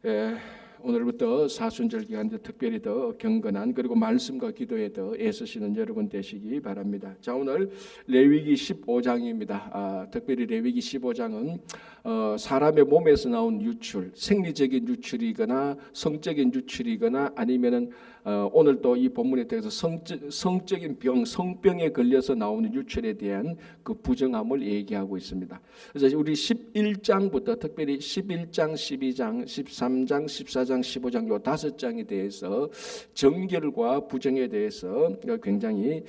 예, 오늘부터 사순절 기간 특별히 더 경건한 그리고 말씀과 기도에 더 애쓰시는 여러분 되시기 바랍니다. 자, 오늘 레위기 15장입니다. 특별히 레위기 15장은 사람의 몸에서 나온 유출, 생리적인 유출이거나 성적인 유출이거나 아니면은 오늘 또 이 본문에 대해서 성적인 병, 성병에 걸려서 나오는 유출에 대한 그 부정함을 얘기하고 있습니다. 그래서 우리 11장부터 특별히 11장, 12장, 13장, 14장, 15장 요 5장에 대해서 정결과 부정에 대해서 굉장히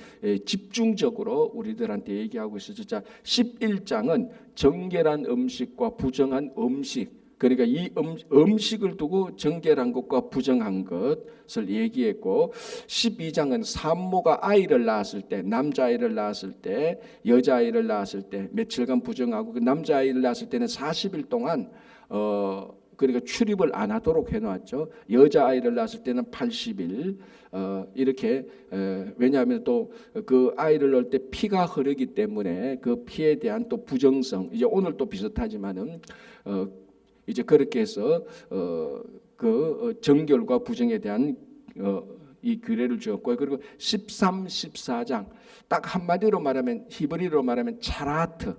집중적으로 우리들한테 얘기하고 있어요. 자, 11장은 정결한 음식과 부정한 음식, 그러니까 이 음식을 두고 정결한 것과 부정한 것을 얘기했고, 12장은 산모가 아이를 낳았을 때, 남자아이를 낳았을 때, 여자아이를 낳았을 때 며칠간 부정하고, 그 남자아이를 낳았을 때는 40일 동안 그러니까 출입을 안 하도록 해놨죠. 여자아이를 낳았을 때는 80일 이렇게 왜냐하면 또 그 아이를 낳을 때 피가 흐르기 때문에 그 피에 대한 또 부정성, 이제 오늘 또 비슷하지만은 이제 그렇게 해서 그 정결과 부정에 대한 이 규례를 주었고, 그리고 13, 14장 딱 한마디로 말하면 히브리어로 말하면 차라트.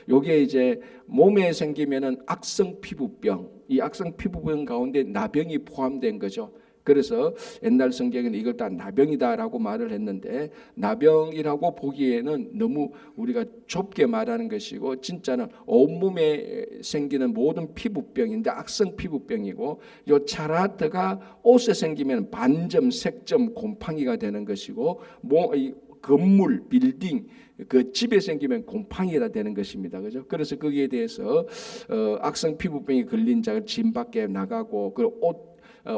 요게 이제 몸에 생기면은 악성 피부병, 이 악성 피부병 가운데 나병이 포함된 거죠. 그래서 옛날 성경에는 이걸 다 나병이다라고 말을 했는데, 나병이라고 보기에는 너무 우리가 좁게 말하는 것이고, 진짜는 온몸에 생기는 모든 피부병인데 악성 피부병이고, 요 차라트가 옷에 생기면 반점, 색점, 곰팡이가 되는 것이고, 건물, 빌딩, 그 집에 생기면 곰팡이가 되는 것입니다. 그죠? 그래서 거기에 대해서 악성 피부병이 걸린 자가 집 밖에 나가고, 그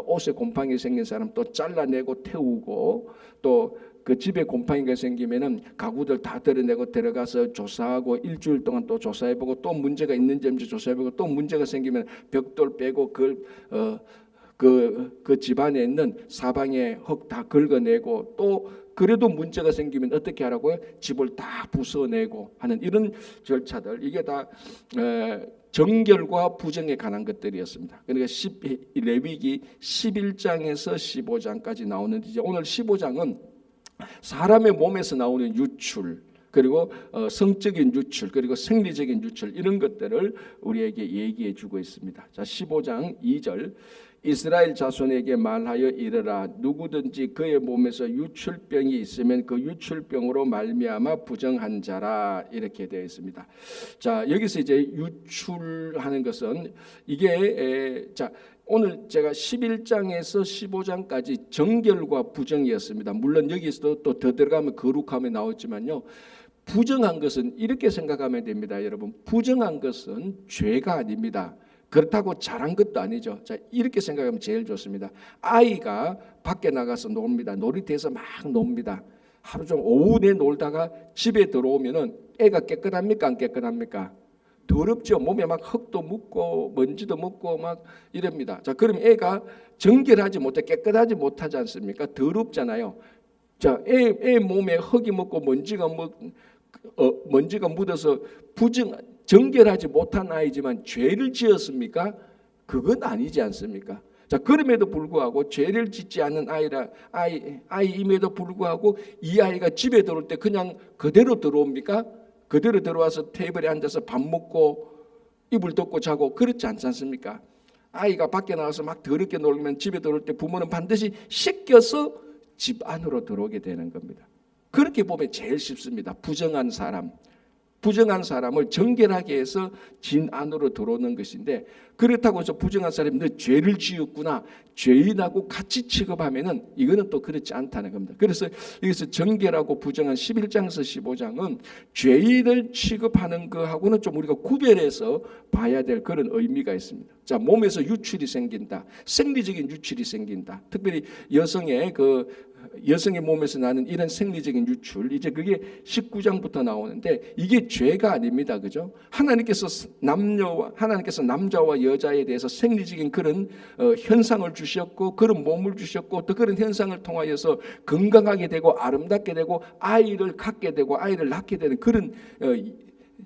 옷에 곰팡이 생긴 사람 또 잘라내고 태우고, 또 그 집에 곰팡이가 생기면은 가구들 다 드러내고 들어가서 조사하고 일주일 동안 또 조사해보고, 또 문제가 있는지 없는지 조사해보고, 또 문제가 생기면 벽돌 빼고 그걸 그 집안에 있는 사방에 흙 다 긁어내고, 또 그래도 문제가 생기면 어떻게 하라고요? 집을 다 부숴내고 하는 이런 절차들, 이게 다 정결과 부정에 관한 것들이었습니다. 그러니까 레위기 11장에서 15장까지 나오는데, 이제 오늘 15장은 사람의 몸에서 나오는 유출, 그리고 성적인 유출, 그리고 생리적인 유출, 이런 것들을 우리에게 얘기해 주고 있습니다. 자, 15장 2절, 이스라엘 자손에게 말하여 이르라, 누구든지 그의 몸에서 유출병이 있으면 그 유출병으로 말미암아 부정한 자라, 이렇게 되어 있습니다. 자, 여기서 이제 유출하는 것은 이게 자, 오늘 제가 11장에서 15장까지 정결과 부정이었습니다. 물론 여기서도 또 더 들어가면 거룩함이 나오지만요, 부정한 것은 이렇게 생각하면 됩니다. 여러분, 부정한 것은 죄가 아닙니다. 그렇다고 잘한 것도 아니죠. 자, 이렇게 생각하면 제일 좋습니다. 아이가 밖에 나가서 놉니다. 놀이터에서 막 놉니다. 하루 종일 오후 내 놀다가 집에 들어오면은 애가 깨끗합니까? 안 깨끗합니까? 더럽죠. 몸에 막 흙도 묻고 먼지도 묻고 막 이럽니다. 자, 그럼 애가 정결하지 못해, 깨끗하지 못하지 않습니까? 더럽잖아요. 자, 애 몸에 흙이 묻고 먼지가 묻어서 정결하지 못한 아이지만 죄를 지었습니까? 그건 아니지 않습니까? 자, 그럼에도 불구하고 죄를 짓지 않는 아이임에도 불구하고 이 아이가 집에 들어올 때 그냥 그대로 들어옵니까? 그대로 들어와서 테이블에 앉아서 밥 먹고 이불 덮고 자고 그렇지 않지 않습니까? 아이가 밖에 나가서 막 더럽게 놀면 집에 들어올 때 부모는 반드시 씻겨서 집 안으로 들어오게 되는 겁니다. 그렇게 보면 제일 쉽습니다. 부정한 사람을 정결하게 해서 진 안으로 들어오는 것인데, 그렇다고 해서 부정한 사람이 너 죄를 지었구나, 죄인하고 같이 취급하면은 이거는 또 그렇지 않다는 겁니다. 그래서 여기서 정결하고 부정한 11장에서 15장은 죄인을 취급하는 거하고는 좀 우리가 구별해서 봐야 될 그런 의미가 있습니다. 자, 몸에서 유출이 생긴다, 생리적인 유출이 생긴다. 특별히 여성의 몸에서 나는 이런 생리적인 유출, 이제 그게 19장부터 나오는데 이게 죄가 아닙니다. 그죠? 하나님께서 남자와 여자에 대해서 생리적인 그런 현상을 주셨고, 그런 몸을 주셨고, 또 그런 현상을 통하여서 건강하게 되고 아름답게 되고 아이를 갖게 되고 아이를 낳게 되는 그런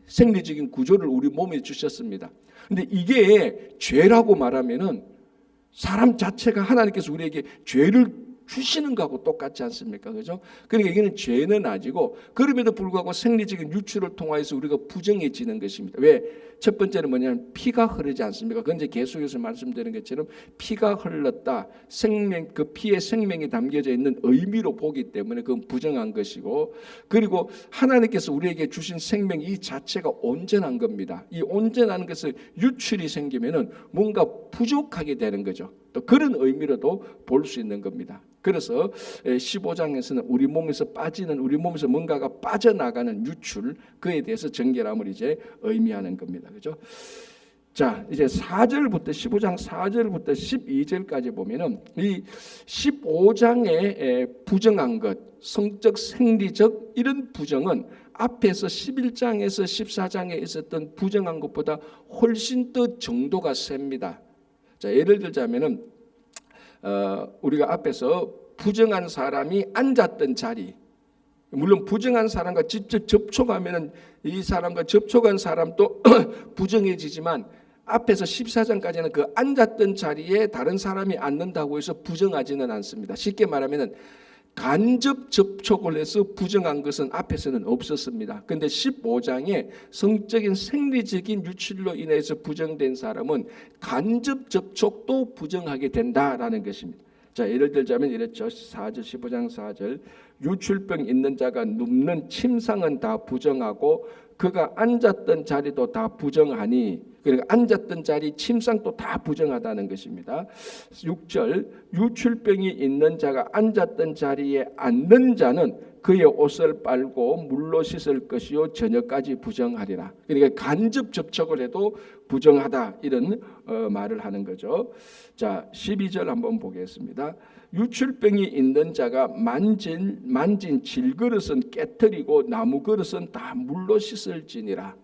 생리적인 구조를 우리 몸에 주셨습니다. 근데 이게 죄라고 말하면은 사람 자체가 하나님께서 우리에게 죄를 주시는 거하고 똑같지 않습니까? 그죠? 그러니까 이게는 죄는 아니고, 그럼에도 불구하고 생리적인 유출을 통하여서 우리가 부정해지는 것입니다. 왜? 첫 번째는 뭐냐면 피가 흐르지 않습니까? 그건 이제 계속해서 말씀드린 것처럼 피가 흘렀다. 생명, 그 피에 생명이 담겨져 있는 의미로 보기 때문에 그건 부정한 것이고, 그리고 하나님께서 우리에게 주신 생명 이 자체가 온전한 겁니다. 이 온전한 것을 유출이 생기면은 뭔가 부족하게 되는 거죠. 또 그런 의미로도 볼 수 있는 겁니다. 그래서 15장에서는 우리 몸에서 빠지는, 우리 몸에서 뭔가가 빠져나가는 유출, 그에 대해서 정결함을 이제 의미하는 겁니다. 그죠? 자, 이제 4절부터 15장 4절부터 12절까지 보면은 이 15장에 부정한 것, 성적, 생리적 이런 부정은 앞에서 11장에서 14장에 있었던 부정한 것보다 훨씬 더 정도가 셉니다. 자, 예를 들자면은 우리가 앞에서 부정한 사람이 앉았던 자리, 물론 부정한 사람과 직접 접촉하면은 이 사람과 접촉한 사람도 부정해지지만 앞에서 14장까지는 그 앉았던 자리에 다른 사람이 앉는다고 해서 부정하지는 않습니다. 쉽게 말하면은 간접 접촉을 해서 부정한 것은 앞에서는 없었습니다. 그런데 15장에 성적인 생리적인 유출로 인해서 부정된 사람은 간접 접촉도 부정하게 된다라는 것입니다. 자, 예를 들자면 이랬죠. 4절 15장 4절 유출병 있는 자가 눕는 침상은 다 부정하고 그가 앉았던 자리도 다 부정하니, 그러니까 앉았던 자리, 침상도 다 부정하다는 것입니다. 6절 유출병이 있는 자가 앉았던 자리에 앉는 자는 그의 옷을 빨고 물로 씻을 것이요 저녁까지 부정하리라. 그러니까 간접 접촉을 해도 부정하다, 이런 말을 하는 거죠. 자, 12절 한번 보겠습니다. 유출병이 있는 자가 만진 질그릇은 깨트리고 나무 그릇은 다 물로 씻을지니라.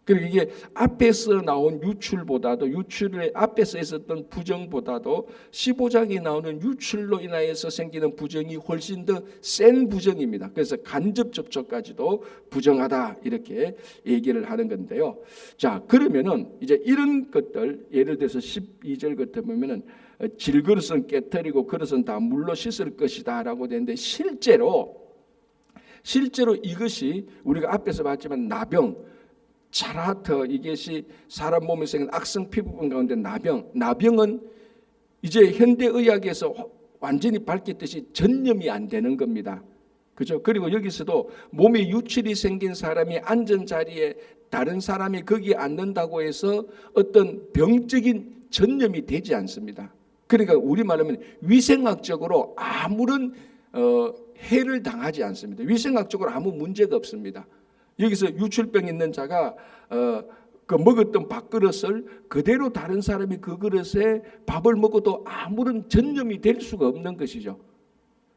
그리고 이게 앞에서 나온 유출보다도, 유출의 앞에서 있었던 부정보다도 15장에 나오는 유출로 인하여서 생기는 부정이 훨씬 더 센 부정입니다. 그래서 간접 접촉까지도 부정하다, 이렇게 얘기를 하는 건데요. 자, 그러면은 이제 이런 것들, 예를 들어서 12절 같은 보면은 질그릇은 깨트리고 그릇은 다 물로 씻을 것이다라고 되는데, 실제로 이것이 우리가 앞에서 봤지만 나병, 차라트, 이것이 사람 몸에 생긴 악성 피부병 가운데 나병은 이제 현대의학에서 완전히 밝혔듯이 전염이 안 되는 겁니다. 그죠? 그리고 여기서도 몸에 유출이 생긴 사람이 앉은 자리에 다른 사람이 거기에 앉는다고 해서 어떤 병적인 전염이 되지 않습니다. 그러니까 우리 말하면 위생학적으로 아무런 해를 당하지 않습니다. 위생학적으로 아무 문제가 없습니다. 여기서 유출병 있는 자가 그 먹었던 밥그릇을 그대로 다른 사람이 그 그릇에 밥을 먹어도 아무런 전염이 될 수가 없는 것이죠.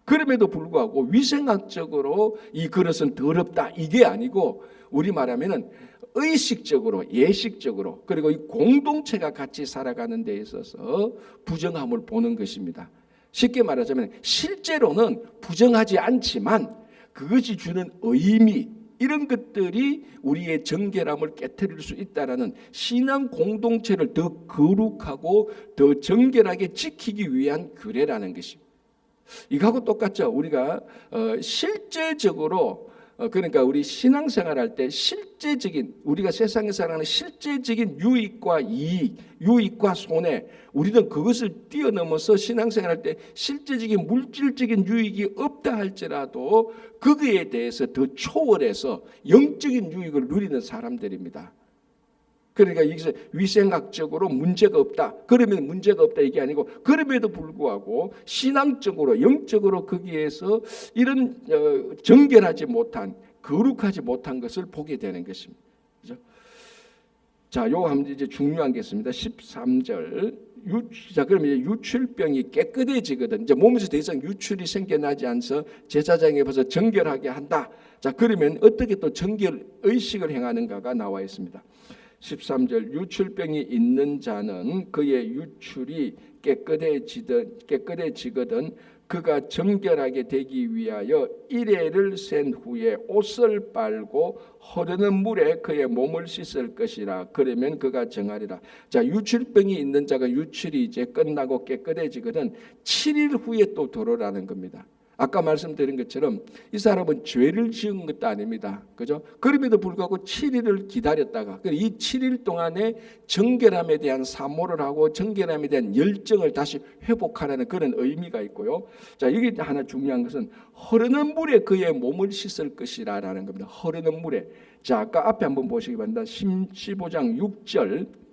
그럼에도 불구하고 위생학적으로 이 그릇은 더럽다, 이게 아니고 우리 말하면은 의식적으로, 예식적으로, 그리고 이 공동체가 같이 살아가는 데 있어서 부정함을 보는 것입니다. 쉽게 말하자면 실제로는 부정하지 않지만 그것이 주는 의미, 이런 것들이 우리의 정결함을 깨트릴 수 있다라는 신앙 공동체를 더 거룩하고 더 정결하게 지키기 위한 규례라는 것입니다. 이거하고 똑같죠. 우리가 실제적으로 그러니까 우리 신앙생활할 때 실제적인, 우리가 세상에 살아가는 실제적인 유익과 이익, 유익과 손해, 우리는 그것을 뛰어넘어서 신앙생활할 때 실제적인 물질적인 유익이 없다 할지라도 거기에 대해서 더 초월해서 영적인 유익을 누리는 사람들입니다. 그러니까 여기서 위생학적으로 문제가 없다, 그러면 문제가 없다 이게 아니고, 그럼에도 불구하고 신앙적으로, 영적으로 거기에서 이런 정결하지 못한, 거룩하지 못한 것을 보게 되는 것입니다. 그죠? 자, 요거 하면 이제 중요한 게 있습니다. 13절. 자, 그러면 이제 유출병이 깨끗해지거든. 이제 몸에서 더 이상 유출이 생겨나지 않아서 제사장에 벌써 정결하게 한다. 자, 그러면 어떻게 또 정결 의식을 행하는가가 나와 있습니다. 13절 유출병이 있는 자는 그의 유출이 깨끗해지거든 그가 정결하게 되기 위하여 이레를 센 후에 옷을 빨고 흐르는 물에 그의 몸을 씻을 것이라. 그러면 그가 정하리라. 자, 유출병이 있는 자가 유출이 이제 끝나고 깨끗해지거든 7일 후에 또 들어오라는 겁니다. 아까 말씀드린 것처럼 이 사람은 죄를 지은 것도 아닙니다. 그죠? 그럼에도 불구하고 7일을 기다렸다가 이 7일 동안에 정결함에 대한 사모를 하고 정결함에 대한 열정을 다시 회복하라는 그런 의미가 있고요. 자, 여기 하나 중요한 것은 흐르는 물에 그의 몸을 씻을 것이라는 겁니다. 흐르는 물에. 자, 아까 앞에 한번 보시기 바랍니다. 15장 6절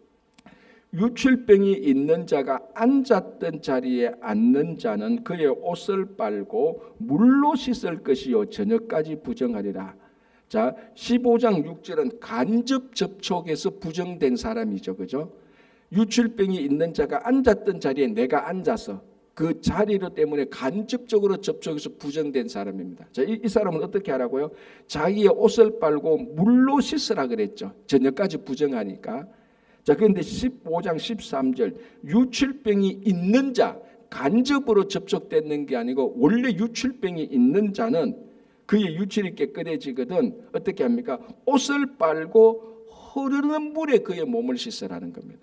유출병이 있는 자가 앉았던 자리에 앉는 자는 그의 옷을 빨고 물로 씻을 것이요 저녁까지 부정하리라. 자, 15장 6절은 간접 접촉에서 부정된 사람이죠. 그죠? 유출병이 있는 자가 앉았던 자리에 내가 앉아서 그 자리로 때문에 간접적으로 접촉해서 부정된 사람입니다. 자, 이 사람은 어떻게 하라고요? 자기의 옷을 빨고 물로 씻으라 그랬죠. 저녁까지 부정하니까. 자, 그런데 15장 13절 유출병이 있는 자, 간접으로 접촉되는 게 아니고 원래 유출병이 있는 자는 그의 유출이 깨끗해지거든 어떻게 합니까? 옷을 빨고 흐르는 물에 그의 몸을 씻으라는 겁니다.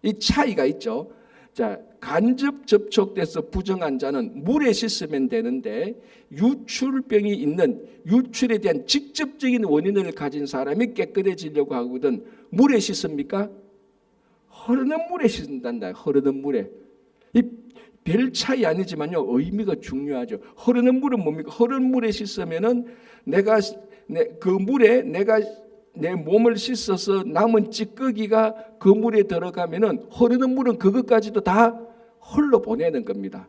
이 차이가 있죠. 자, 간접 접촉돼서 부정한 자는 물에 씻으면 되는데 유출병이 있는 유출에 대한 직접적인 원인을 가진 사람이 깨끗해지려고 하거든 물에 씻습니까? 흐르는 물에 씻는단다. 흐르는 물에. 이 별 차이 아니지만요 의미가 중요하죠. 흐르는 물은 뭡니까? 흐르는 물에 씻으면은 내가 그 물에 내가 내 몸을 씻어서 남은 찌꺼기가 그 물에 들어가면은 흐르는 물은 그것까지도 다 흘러 보내는 겁니다.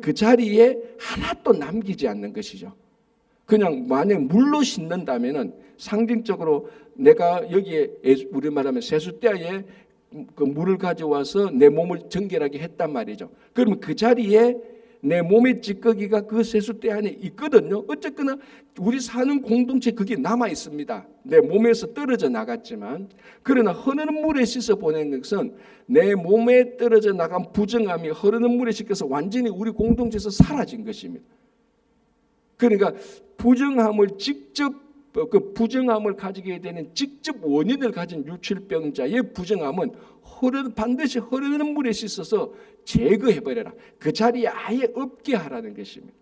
그 자리에 하나도 남기지 않는 것이죠. 그냥 만약 물로 씻는다면은 상징적으로 내가 여기에 우리 말하면 세숫대에 그 물을 가져와서 내 몸을 정결하게 했단 말이죠. 그러면 그 자리에 내 몸의 찌꺼기가 그 세숫대 안에 있거든요. 어쨌거나 우리 사는 공동체 그게 남아 있습니다. 내 몸에서 떨어져 나갔지만 그러나 흐르는 물에 씻어 보낸 것은 내 몸에 떨어져 나간 부정함이 흐르는 물에 씻겨서 완전히 우리 공동체에서 사라진 것입니다. 그러니까 부정함을 직접 그 부정함을 가지게 되는 직접 원인을 가진 유출병자의 부정함은 반드시 흐르는 물에 씻어서 제거해버려라. 그 자리에 아예 없게 하라는 것입니다.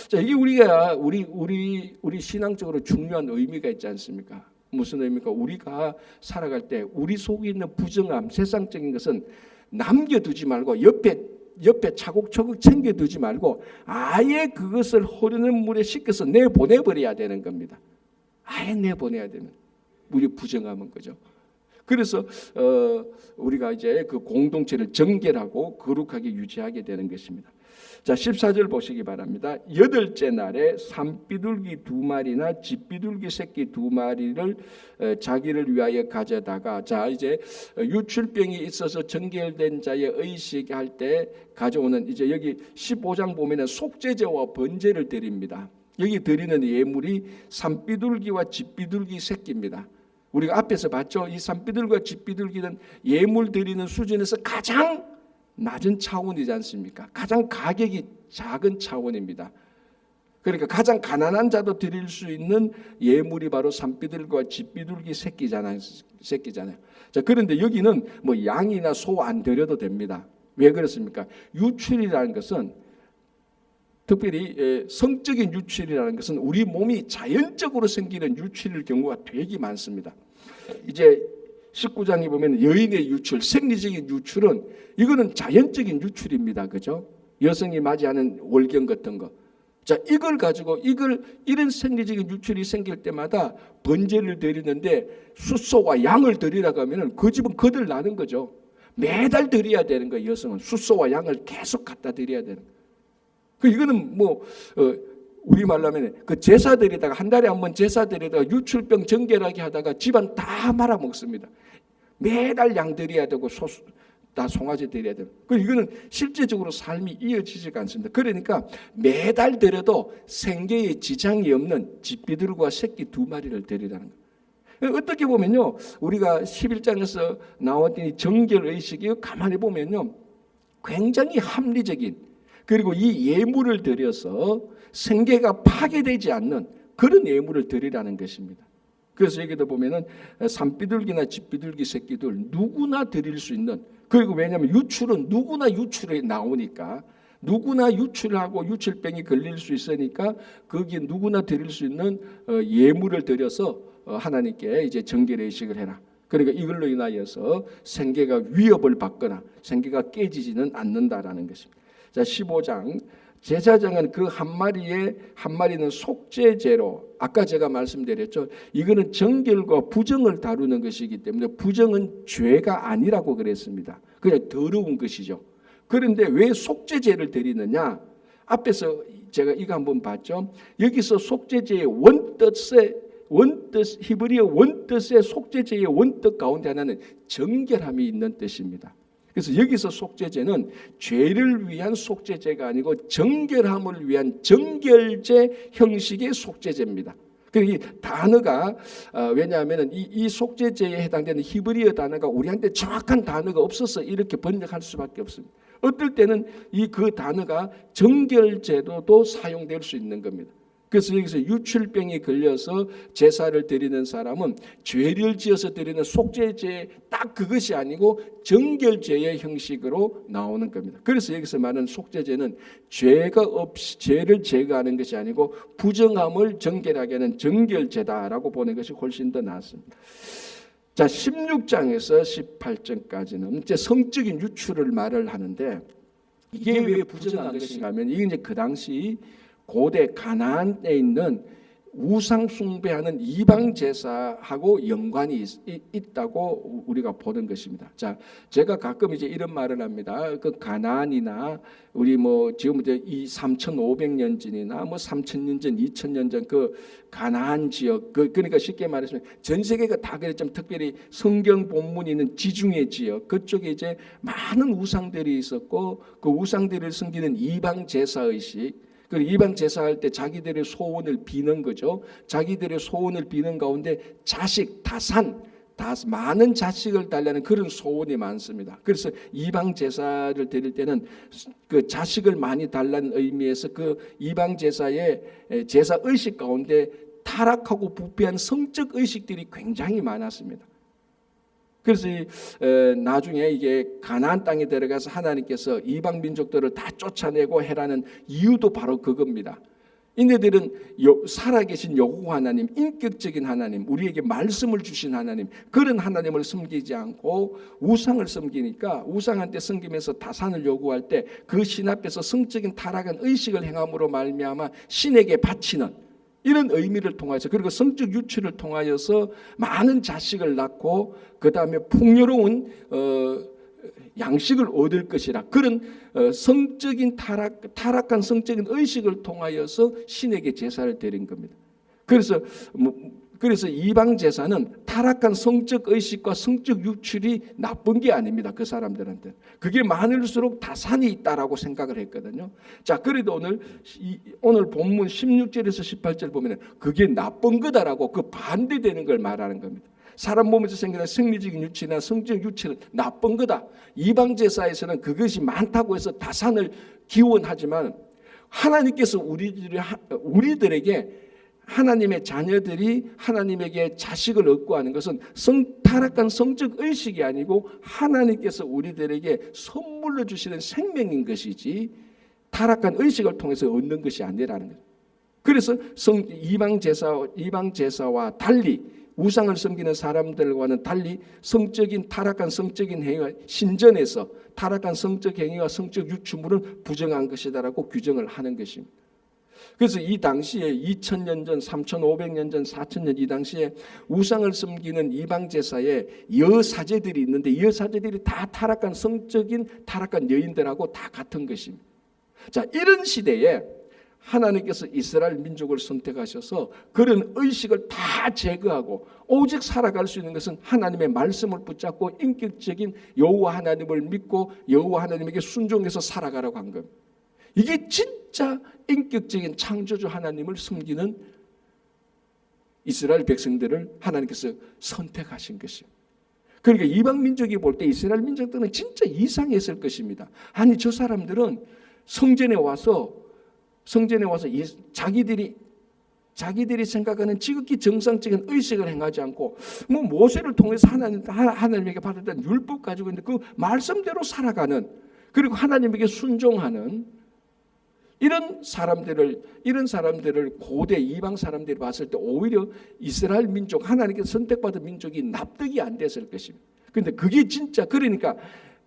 자, 이게 우리 신앙적으로 중요한 의미가 있지 않습니까? 무슨 의미입니까? 우리가 살아갈 때 우리 속에 있는 부정함, 세상적인 것은 남겨두지 말고 옆에 차곡차곡 챙겨두지 말고 아예 그것을 흐르는 물에 씻겨서 내보내버려야 되는 겁니다. 아예 내보내야 되는 우리 부정함은 거죠. 그래서 우리가 이제 그 공동체를 정결하고 거룩하게 유지하게 되는 것입니다. 자, 14절 보시기 바랍니다. 8째 날에 산비둘기 2마리나 집비둘기 새끼 2마리를 자기를 위하여 가져다가 자 이제 유출병이 있어서 정결된 자의 의식할 때 가져오는 이제 여기 15장 보면은 속죄제와 번제를 드립니다. 여기 드리는 예물이 산비둘기와 집비둘기 새끼입니다. 우리가 앞에서 봤죠. 이 산비둘기와 집비둘기는 예물 드리는 수준에서 가장 낮은 차원이지 않습니까? 가장 가격이 작은 차원입니다. 그러니까 가장 가난한 자도 드릴 수 있는 예물이 바로 산비둘기와 집비둘기 새끼잖아요. 자, 그런데 여기는 뭐 양이나 소 안 드려도 됩니다. 왜 그렇습니까? 유출이라는 것은 특별히 성적인 유출이라는 것은 우리 몸이 자연적으로 생기는 유출일 경우가 되게 많습니다. 이제 19장에 보면 여인의 유출, 생리적인 유출은 이거는 자연적인 유출입니다. 그죠? 여성이 맞이하는 월경 같은 거. 자, 이걸 가지고 이런 생리적인 유출이 생길 때마다 번제를 드리는데 숫소와 양을 드리라고 하면은 그 집은 거들 나는 거죠. 매달 드려야 되는 거예요. 여성은 숫소와 양을 계속 갖다 드려야 되는 거예요. 이거는 우리 말로 하면 그 제사 드리다가 한 달에 한 번 제사 드리다가 유출병 정결하게 하다가 집안 다 말아 먹습니다. 매달 양 드려야 되고 다 송아지 드려야 되고. 이거는 실제적으로 삶이 이어지지가 않습니다. 그러니까 매달 드려도 생계에 지장이 없는 집비둘기와 새끼 2마리를 드리라는 거예요. 어떻게 보면요, 우리가 11장에서 나왔던 이 정결의식이 가만히 보면요, 굉장히 합리적인, 그리고 이 예물을 드려서 생계가 파괴되지 않는 그런 예물을 드리라는 것입니다. 그래서 여기도 보면은 산비둘기나 집비둘기 새끼들 누구나 드릴 수 있는, 그리고 왜냐하면 유출은 누구나 유출에 나오니까, 누구나 유출하고 유출병이 걸릴 수 있으니까 거기에 누구나 드릴 수 있는 예물을 드려서 하나님께 이제 정결의 의식을 해라. 그러니까 이걸로 인하여서 생계가 위협을 받거나 생계가 깨지지는 않는다라는 것입니다. 자, 15장 제사장은 그 한 마리는 속죄제로, 아까 제가 말씀드렸죠. 이거는 정결과 부정을 다루는 것이기 때문에 부정은 죄가 아니라고 그랬습니다. 그냥 더러운 것이죠. 그런데 왜 속죄제를 드리느냐? 앞에서 제가 이거 한번 봤죠. 여기서 속죄제의 원뜻 히브리어 원뜻의 속죄제의 원뜻 가운데 하나는 정결함이 있는 뜻입니다. 그래서 여기서 속죄제는 죄를 위한 속죄제가 아니고 정결함을 위한 정결제 형식의 속죄제입니다. 이 단어가 왜냐하면 이 속죄제에 해당되는 히브리어 단어가 우리한테 정확한 단어가 없어서 이렇게 번역할 수밖에 없습니다. 어떨 때는 그 단어가 정결제도도 사용될 수 있는 겁니다. 그래서 여기서 유출병이 걸려서 제사를 드리는 사람은 죄를 지어서 드리는 속죄제 딱 그것이 아니고 정결제의 형식으로 나오는 겁니다. 그래서 여기서 말하는 속죄제는 죄가 없이 죄를 제거하는 것이 아니고 부정함을 정결하게 하는 정결제다라고 보는 것이 훨씬 더 낫습니다. 자, 16장에서 18장까지는 이제 성적인 유출을 말을 하는데, 이게 왜 부정한 것인가 하면 이게 이제 그 당시 고대 가나안에 있는 우상 숭배하는 이방 제사하고 연관이 있다고 우리가 보는 것입니다. 자, 제가 가끔 이제 이런 말을 합니다. 그 가나안이나 우리 지금 이제 이 3,500년 전이나 3,000년 전, 2,000년 전 그 가나안 지역, 그러니까 쉽게 말해서 전 세계가 다 그랬지만 특별히 성경 본문이 있는 지중해 지역 그쪽에 이제 많은 우상들이 있었고, 그 우상들을 섬기는 이방 제사 의식, 그리고 이방 제사할 때 자기들의 소원을 비는 거죠. 자기들의 소원을 비는 가운데 자식, 많은 자식을 달라는 그런 소원이 많습니다. 그래서 이방 제사를 드릴 때는 그 자식을 많이 달라는 의미에서 그 이방 제사의 제사 의식 가운데 타락하고 부패한 성적 의식들이 굉장히 많았습니다. 그래서 나중에 이게 가나안 땅에 들어가서 하나님께서 이방 민족들을 다 쫓아내고 해라는 이유도 바로 그겁니다. 이네들은 살아계신 여호와 하나님, 인격적인 하나님, 우리에게 말씀을 주신 하나님, 그런 하나님을 섬기지 않고 우상을 섬기니까 우상한테 섬기면서 다산을 요구할 때 그 신 앞에서 성적인 타락한 의식을 행함으로 말미암아 신에게 바치는 이런 의미를 통해서, 그리고 성적 유출을 통하여서 많은 자식을 낳고 그 다음에 풍요로운 양식을 얻을 것이라, 그런 성적인 타락한 성적인 의식을 통하여서 신에게 제사를 드린 겁니다. 그래서 이방 제사는 타락한 성적 의식과 성적 유출이 나쁜 게 아닙니다. 그 사람들한테 그게 많을수록 다산이 있다라고 생각을 했거든요. 자, 그래도 오늘 본문 16절에서 18절 보면 그게 나쁜 거다라고 그 반대되는 걸 말하는 겁니다. 사람 몸에서 생기는 생리적인 유치나 성적 유치는 나쁜 거다. 이방 제사에서는 그것이 많다고 해서 다산을 기원하지만 하나님께서 우리들에게, 하나님의 자녀들이 하나님에게 자식을 얻고 하는 것은 타락한 성적 의식이 아니고 하나님께서 우리들에게 선물로 주시는 생명인 것이지 타락한 의식을 통해서 얻는 것이 아니라는 거예요. 그래서 이방 제사와 달리, 우상을 섬기는 사람들과는 달리 타락한 성적인 행위가 신전에서 타락한 성적 행위와 성적 유출물은 부정한 것이다라고 규정을 하는 것입니다. 그래서 이 당시에 2000년 전, 3500년 전, 4000년 이 당시에 우상을 섬기는 이방 제사에 여사제들이 있는데 여사제들이 다 타락한 여인들하고 다 같은 것입니다. 자, 이런 시대에 하나님께서 이스라엘 민족을 선택하셔서 그런 의식을 다 제거하고 오직 살아갈 수 있는 것은 하나님의 말씀을 붙잡고 인격적인 여호와 하나님을 믿고 여호와 하나님에게 순종해서 살아가라고 한 겁니다. 이게 진짜 인격적인 창조주 하나님을 섬기는 이스라엘 백성들을 하나님께서 선택하신 것입니다. 그러니까 이방 민족이 볼 때 이스라엘 민족들은 진짜 이상했을 것입니다. 아니 저 사람들은 성전에 와서 자기들이 생각하는 지극히 정상적인 의식을 행하지 않고 뭐 모세를 통해서 하나님에게 받았던 율법 가지고 있는데 그 말씀대로 살아가는, 그리고 하나님에게 순종하는 이런 사람들을 고대 이방 사람들이 봤을 때 오히려 이스라엘 민족, 하나님께 선택받은 민족이 납득이 안 됐을 것입니다. 그런데 그게 진짜, 그러니까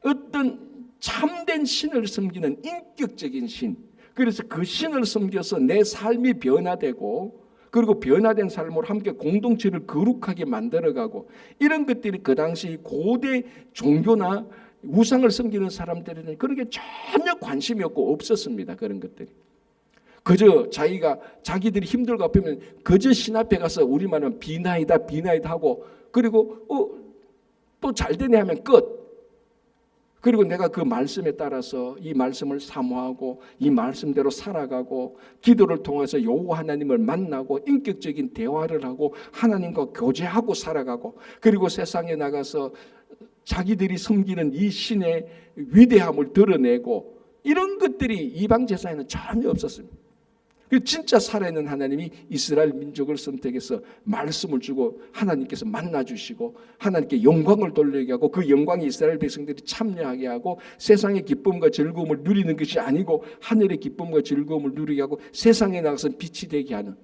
어떤 참된 신을 섬기는 인격적인 신, 그래서 그 신을 섬겨서 내 삶이 변화되고, 그리고 변화된 삶으로 함께 공동체를 거룩하게 만들어가고, 이런 것들이 그 당시 고대 종교나 우상을 섬기는 사람들에는 그렇게 전혀 관심이 없었습니다. 그런 것들이 그저 자기들이 힘들고 아프면 그저 신 앞에 가서 우리말은 비나이다 하고, 그리고 또 잘 되네 하면 끝. 그리고 내가 그 말씀에 따라서 이 말씀을 사모하고 이 말씀대로 살아가고, 기도를 통해서 여호와 하나님을 만나고 인격적인 대화를 하고 하나님과 교제하고 살아가고, 그리고 세상에 나가서 자기들이 섬기는 이 신의 위대함을 드러내고, 이런 것들이 이방 제사에는 전혀 없었습니다. 진짜 살아있는 하나님이 이스라엘 민족을 선택해서 말씀을 주고 하나님께서 만나주시고 하나님께 영광을 돌리게 하고, 그 영광이 이스라엘 백성들이 참여하게 하고, 세상의 기쁨과 즐거움을 누리는 것이 아니고 하늘의 기쁨과 즐거움을 누리게 하고 세상에 나가서 빛이 되게 하는,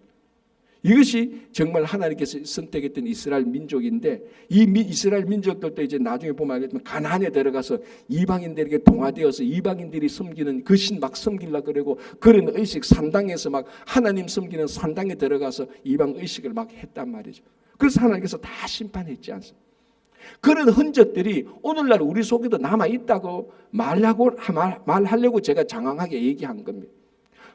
이것이 정말 하나님께서 선택했던 이스라엘 민족인데, 이 이스라엘 민족들도 이제 나중에 보면 알겠지만 가나안에 들어가서 이방인들에게 동화되어서 이방인들이 섬기는 그 신 막 섬기려고 그러고, 그런 의식, 산당에서 막 하나님 섬기는 산당에 들어가서 이방 의식을 막 했단 말이죠. 그래서 하나님께서 다 심판했지 않습니까? 그런 흔적들이 오늘날 우리 속에도 남아있다고 말하려고 제가 장황하게 얘기한 겁니다.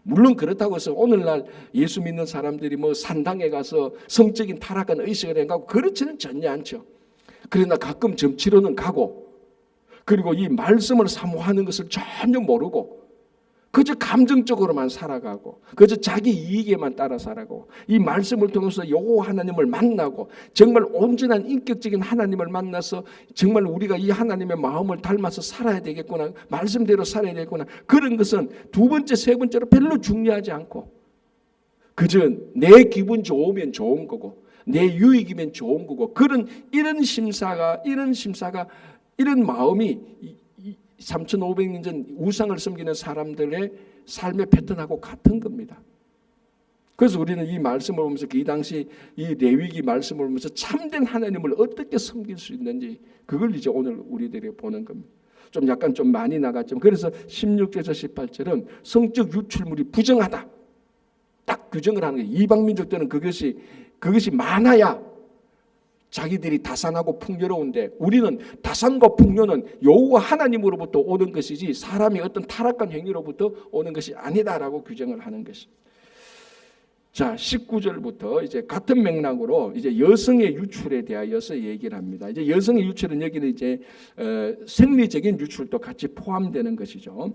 물론 그렇다고 해서 오늘날 예수 믿는 사람들이 뭐 산당에 가서 성적인 타락한 의식을 해가고 그렇지는 전혀 않죠. 그러나 가끔 점치러는 가고, 그리고 이 말씀을 사모하는 것을 전혀 모르고 그저 감정적으로만 살아가고, 그저 자기 이익에만 따라 살아가고, 이 말씀을 통해서 여호와 하나님을 만나고 정말 온전한 인격적인 하나님을 만나서 정말 우리가 이 하나님의 마음을 닮아서 살아야 되겠구나, 말씀대로 살아야 되겠구나, 그런 것은 두 번째 세 번째로 별로 중요하지 않고 그저 내 기분 좋으면 좋은 거고 내 유익이면 좋은 거고, 이런 마음이 3,500년 전 우상을 섬기는 사람들의 삶의 패턴하고 같은 겁니다. 그래서 우리는 이 말씀을 보면서 이 당시 이 레위기 말씀을 보면서 참된 하나님을 어떻게 섬길 수 있는지, 그걸 이제 오늘 우리들이 보는 겁니다. 좀 많이 나갔지만, 그래서 16절에서 18절은 성적 유출물이 부정하다 딱 규정을 하는 거예요. 이방 민족들은 그것이 많아야 자기들이 다산하고 풍요로운데, 우리는 다산과 풍요는 여호와 하나님으로부터 오는 것이지 사람이 어떤 타락한 행위로부터 오는 것이 아니다라고 규정을 하는 것입니다. 자, 19절부터 이제 같은 맥락으로 이제 여성의 유출에 대하여서 얘기를 합니다. 이제 여성의 유출은 여기는 이제 생리적인 유출도 같이 포함되는 것이죠.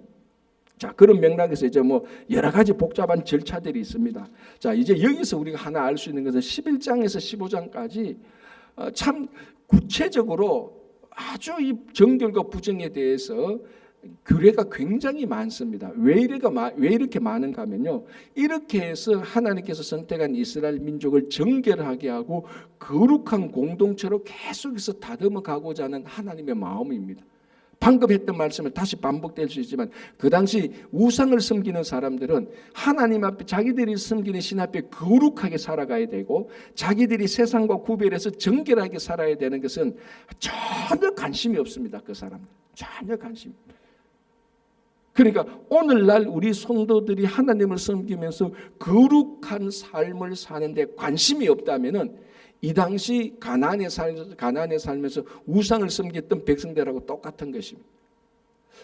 자, 그런 맥락에서 이제 뭐 여러 가지 복잡한 절차들이 있습니다. 자, 이제 여기서 우리가 하나 알 수 있는 것은 11장에서 15장까지 참 구체적으로 아주 이 정결과 부정에 대해서 규례가 굉장히 많습니다. 왜 이렇게 많은가 하면요, 이렇게 해서 하나님께서 선택한 이스라엘 민족을 정결하게 하고 거룩한 공동체로 계속해서 다듬어 가고자 하는 하나님의 마음입니다. 방금 했던 말씀을 다시 반복될 수 있지만, 그 당시 우상을 섬기는 사람들은 하나님 앞에, 자기들이 섬기는 신 앞에 거룩하게 살아가야 되고, 자기들이 세상과 구별해서 정결하게 살아야 되는 것은 전혀 관심이 없습니다. 그 사람들 전혀 관심. 그러니까 오늘날 우리 성도들이 하나님을 섬기면서 거룩한 삶을 사는데 관심이 없다면은 이 당시 가나안에 살면서 우상을 섬겼던 백성들하고 똑같은 것입니다.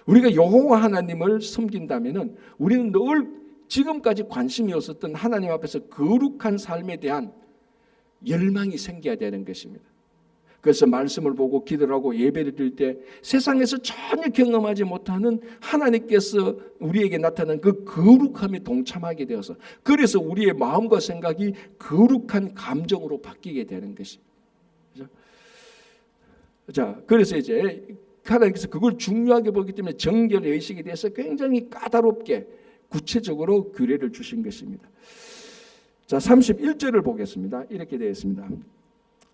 우리가 여호와 하나님을 섬긴다면은 우리는 늘 지금까지 관심이 없었던 하나님 앞에서 거룩한 삶에 대한 열망이 생겨야 되는 것입니다. 그래서 말씀을 보고 기도를 하고 예배를 드릴 때 세상에서 전혀 경험하지 못하는 하나님께서 우리에게 나타난 그 거룩함에 동참하게 되어서, 그래서 우리의 마음과 생각이 거룩한 감정으로 바뀌게 되는 것이. 자, 그래서 이제 하나님께서 그걸 중요하게 보기 때문에 정결 의식에 대해서 굉장히 까다롭게 구체적으로 규례를 주신 것입니다. 자, 31절을 보겠습니다. 이렇게 되어 있습니다.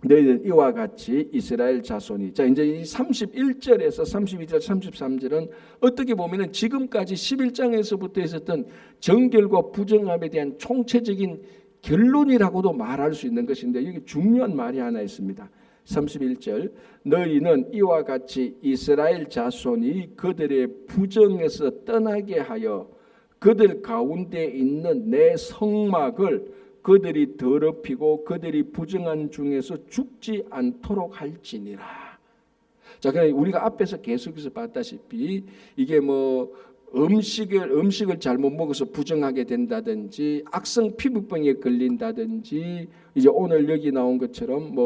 너희는 이와 같이 이스라엘 자손이. 자, 이제 이 31절에서 32절, 33절은 어떻게 보면은 지금까지 11장에서부터 있었던 정결과 부정함에 대한 총체적인 결론이라고도 말할 수 있는 것인데, 여기 중요한 말이 하나 있습니다. 31절, 너희는 이와 같이 이스라엘 자손이 그들의 부정에서 떠나게 하여 그들 가운데 있는 내 성막을 그들이 더럽히고 그들이 부정한 중에서 죽지 않도록 할지니라. 자, 그러니까 우리가 앞에서 계속해서 봤다시피 이게 뭐 음식을 잘못 먹어서 부정하게 된다든지, 악성 피부병에 걸린다든지, 이제 오늘 여기 나온 것처럼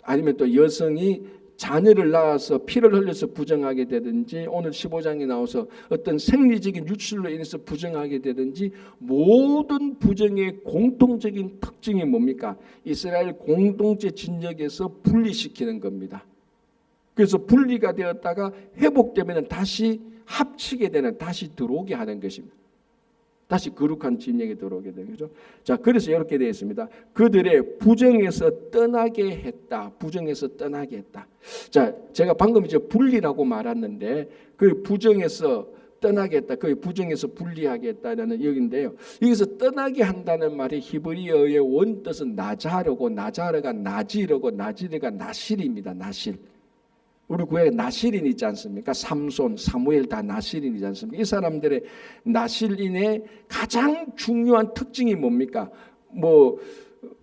아니면 또 여성이 자녀를 낳아서 피를 흘려서 부정하게 되든지, 오늘 15장에 나와서 어떤 생리적인 유출로 인해서 부정하게 되든지, 모든 부정의 공통적인 특징이 뭡니까? 이스라엘 공동체 진영에서 분리시키는 겁니다. 그래서 분리가 되었다가 회복되면 다시 합치게 되는, 다시 들어오게 하는 것입니다. 다시 거룩한 진영에 들어오게 되는 거죠. 자, 그래서 이렇게 되어 있습니다. 그들의 부정에서 떠나게 했다. 부정에서 떠나게 했다. 자, 제가 방금 이제 분리라고 말했는데, 그 부정에서 떠나게 했다. 그 부정에서 분리하게 했다라는 여기인데요. 여기서 떠나게 한다는 말이 히브리어의 원뜻은 나자르고, 나자르가 나지르고, 나지르가 나실입니다. 나실. 우리 구약에 나실인 있지 않습니까? 삼손, 사무엘 다 나실인이지 않습니까? 이 사람들의 나실인의 가장 중요한 특징이 뭡니까?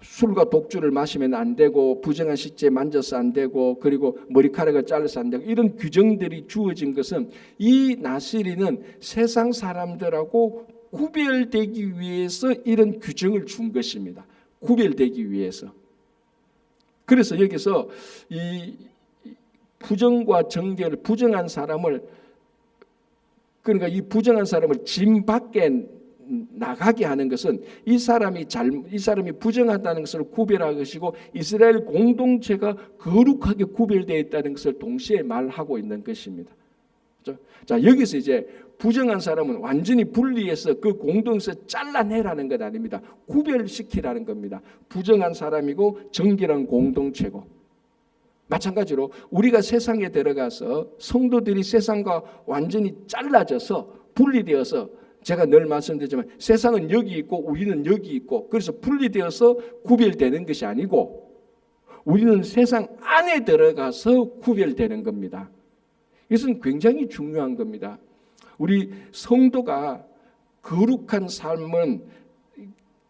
술과 독주를 마시면 안 되고, 부정한 시체에 만져서 안 되고, 그리고 머리카락을 잘라서 안 되고, 이런 규정들이 주어진 것은, 이 나실인은 세상 사람들하고 구별되기 위해서 이런 규정을 준 것입니다. 구별되기 위해서. 그래서 여기서 이 부정과 정결, 부정한 사람을, 그러니까 이 부정한 사람을 짐 밖에 나가게 하는 것은 이 사람이 부정하다는 것을 구별하는 것이고, 이스라엘 공동체가 거룩하게 구별되어 있다는 것을 동시에 말하고 있는 것입니다. 자, 여기서 이제 부정한 사람은 완전히 분리해서 그 공동체에서 잘라내라는 것 아닙니다. 구별시키라는 겁니다. 부정한 사람이고 정결한 공동체고. 마찬가지로 우리가 세상에 들어가서 성도들이 세상과 완전히 잘라져서 분리되어서, 제가 늘 말씀드리지만 세상은 여기 있고 우리는 여기 있고, 그래서 분리되어서 구별되는 것이 아니고 우리는 세상 안에 들어가서 구별되는 겁니다. 이것은 굉장히 중요한 겁니다. 우리 성도가 거룩한 삶은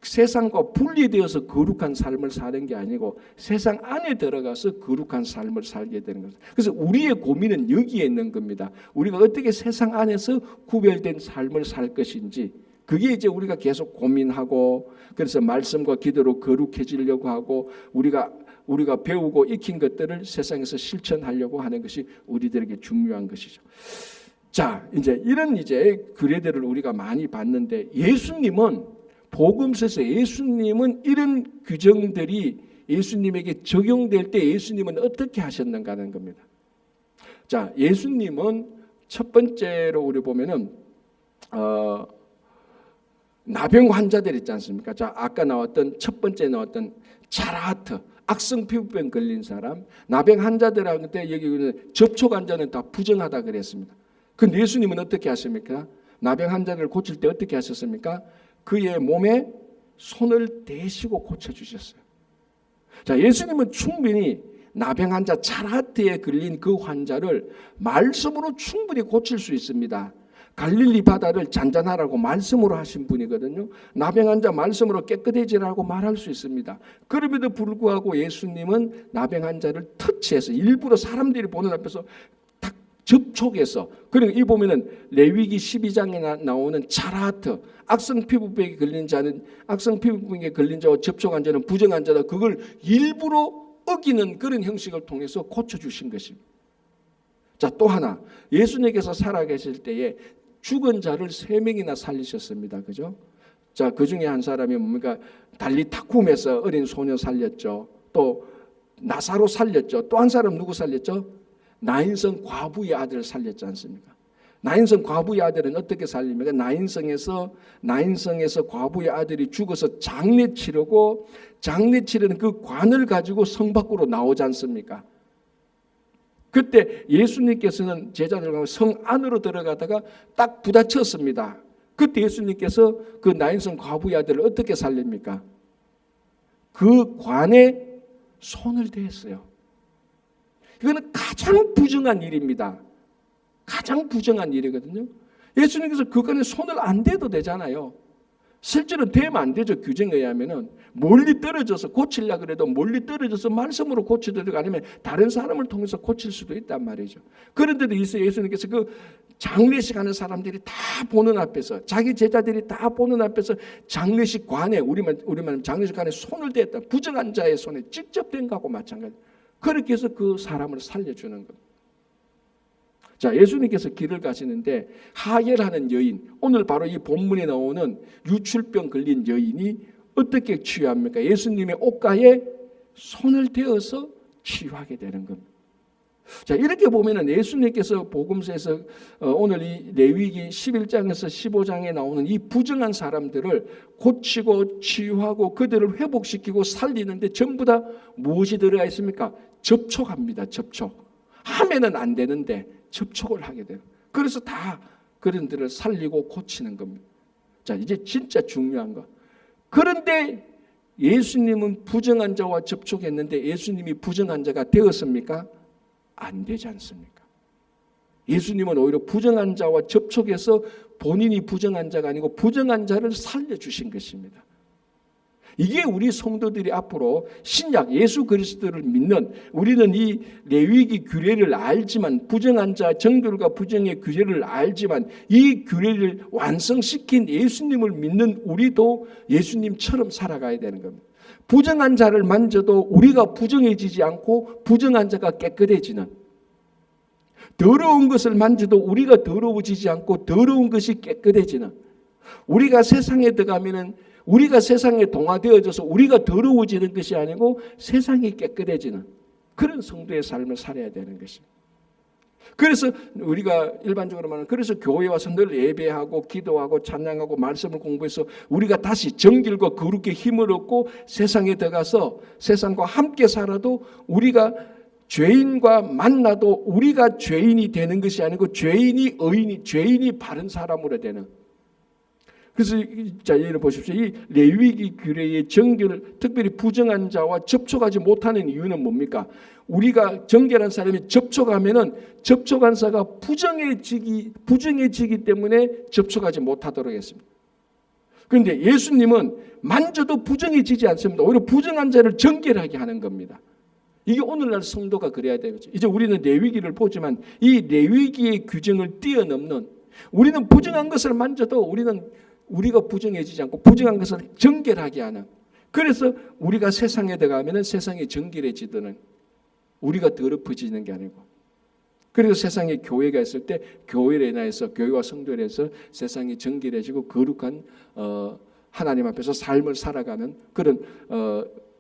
세상과 분리되어서 거룩한 삶을 사는 게 아니고 세상 안에 들어가서 거룩한 삶을 살게 되는 거죠. 그래서 우리의 고민은 여기에 있는 겁니다. 우리가 어떻게 세상 안에서 구별된 삶을 살 것인지, 그게 이제 우리가 계속 고민하고, 그래서 말씀과 기도로 거룩해지려고 하고, 우리가 배우고 익힌 것들을 세상에서 실천하려고 하는 것이 우리들에게 중요한 것이죠. 자, 이제 이런 규례들을 우리가 많이 봤는데, 복음서에서 예수님은 이런 규정들이 예수님에게 적용될 때 예수님은 어떻게 하셨는가 하는 겁니다. 자, 예수님은 첫 번째로 우리 보면은 나병 환자들 있지 않습니까? 자, 아까 첫 번째 나왔던 자라하트, 악성 피부병 걸린 사람, 나병 환자들한테 여기는 접촉 환자는 다 부정하다 그랬습니다. 근데 예수님은 어떻게 하십니까? 나병 환자를 고칠 때 어떻게 하셨습니까? 그의 몸에 손을 대시고 고쳐주셨어요. 자, 예수님은 충분히 나병 환자 자라하트에 걸린 그 환자를 말씀으로 충분히 고칠 수 있습니다. 갈릴리 바다를 잔잔하라고 말씀으로 하신 분이거든요. 나병 환자 말씀으로 깨끗해지라고 말할 수 있습니다. 그럼에도 불구하고 예수님은 나병 환자를 터치해서, 일부러 사람들이 보는 앞에서 딱 접촉해서, 그리고 이 보면은 레위기 12장에 나오는 자라하트, 악성 피부병에 걸린 자와 접촉한 자는 부정한 자다, 그걸 일부러 어기는 그런 형식을 통해서 고쳐주신 것입니다. 자, 또 하나, 예수님께서 살아계실 때에 죽은 자를 3명이나 살리셨습니다. 그죠? 자, 그 중에 한 사람이 뭡니까? 달리타쿰에서 어린 소녀 살렸죠. 또 나사로 살렸죠. 또 한 사람 누구 살렸죠? 나인성 과부의 아들을 살렸지 않습니까? 나인성 과부의 아들은 어떻게 살립니까? 나인성에서 과부의 아들이 죽어서 장례 치르고, 장례 치르는 그 관을 가지고 성 밖으로 나오지 않습니까? 그때 예수님께서는 제자들과 성 안으로 들어가다가 딱 부딪혔습니다. 그때 예수님께서 그 나인성 과부의 아들을 어떻게 살립니까? 그 관에 손을 대었어요. 이거는 가장 부정한 일입니다. 가장 부정한 일이거든요. 예수님께서 그 관에 손을 안 대도 되잖아요. 실제로 대면 안 되죠. 규정에 의하면은 멀리 떨어져서 고치려고 그래도 멀리 떨어져서 말씀으로 고치도록 아니면 다른 사람을 통해서 고칠 수도 있단 말이죠. 그런데도 예수님께서 그 장례식 하는 사람들이 다 보는 앞에서, 자기 제자들이 다 보는 앞에서 장례식 관에, 우리만 장례식 관에 손을 댔다. 부정한 자의 손에 직접 댄 거하고 마찬가지. 그렇게 해서 그 사람을 살려주는 겁니다. 자, 예수님께서 길을 가시는데 하겔하는 여인, 오늘 바로 이 본문에 나오는 유출병 걸린 여인이 어떻게 치유합니까? 예수님의 옷가에 손을 대어서 치유하게 되는 겁니다. 자, 이렇게 보면은 예수님께서 복음서에서 오늘 이 레위기 11장에서 15장에 나오는 이 부정한 사람들을 고치고 치유하고 그들을 회복시키고 살리는데 전부 다 무엇이 들어가 있습니까? 접촉합니다. 접촉. 하면은 안 되는데 접촉을 하게 돼요. 그래서 다 그런들을 살리고 고치는 겁니다. 자, 이제 진짜 중요한 거. 그런데 예수님은 부정한 자와 접촉했는데 예수님이 부정한 자가 되었습니까? 안 되지 않습니까? 예수님은 오히려 부정한 자와 접촉해서 본인이 부정한 자가 아니고 부정한 자를 살려주신 것입니다. 이게 우리 성도들이 앞으로 신약 예수 그리스도를 믿는, 우리는 이 레위기 규례를 알지만, 부정한 자 정결과 부정의 규례를 알지만 이 규례를 완성시킨 예수님을 믿는 우리도 예수님처럼 살아가야 되는 겁니다. 부정한 자를 만져도 우리가 부정해지지 않고 부정한 자가 깨끗해지는, 더러운 것을 만져도 우리가 더러워지지 않고 더러운 것이 깨끗해지는, 우리가 세상에 들어가면은 우리가 세상에 동화되어져서 우리가 더러워지는 것이 아니고 세상이 깨끗해지는 그런 성도의 삶을 살아야 되는 것입니다. 그래서 우리가 일반적으로 말하는, 그래서 교회 와서 늘 예배하고 기도하고 찬양하고 말씀을 공부해서 우리가 다시 정결과 거룩의 힘을 얻고 세상에 들어가서 세상과 함께 살아도 우리가 죄인과 만나도 우리가 죄인이 되는 것이 아니고 죄인이 의인이, 죄인이 바른 사람으로 되는. 그래서 자, 예를 보십시오. 이 레위기 규례의 정결을, 특별히 부정한 자와 접촉하지 못하는 이유는 뭡니까? 우리가 정결한 사람이 접촉하면은 접촉한 자가 부정해지기 때문에 접촉하지 못하도록 했습니다. 그런데 예수님은 만져도 부정해지지 않습니다. 오히려 부정한 자를 정결하게 하는 겁니다. 이게 오늘날 성도가 그래야 되겠죠. 이제 우리는 레위기를 보지만 이 레위기의 규정을 뛰어넘는, 우리는 부정한 것을 만져도 우리가 부정해지지 않고 부정한 것을 정결하게 하는, 그래서 우리가 세상에 들어가면 세상이 정결해지더는 우리가 더럽혀지는 게 아니고, 그리고 세상에 교회가 있을 때 교회를 인하여서, 교회와 성도를 해서 세상이 정결해지고 거룩한 하나님 앞에서 삶을 살아가는 그런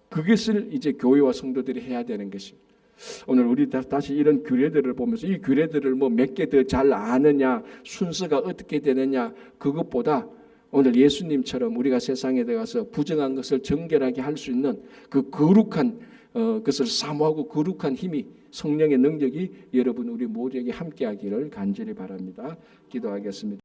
그것을 이제 교회와 성도들이 해야 되는 것입니다. 오늘 우리 다시 이런 규례들을 보면서 이 규례들을 뭐 몇 개 더 잘 아느냐, 순서가 어떻게 되느냐, 그것보다 오늘 예수님처럼 우리가 세상에 들어가서 부정한 것을 정결하게 할 수 있는 그 거룩한 것을 사모하고 거룩한 힘이, 성령의 능력이 여러분 우리 모두에게 함께하기를 간절히 바랍니다. 기도하겠습니다.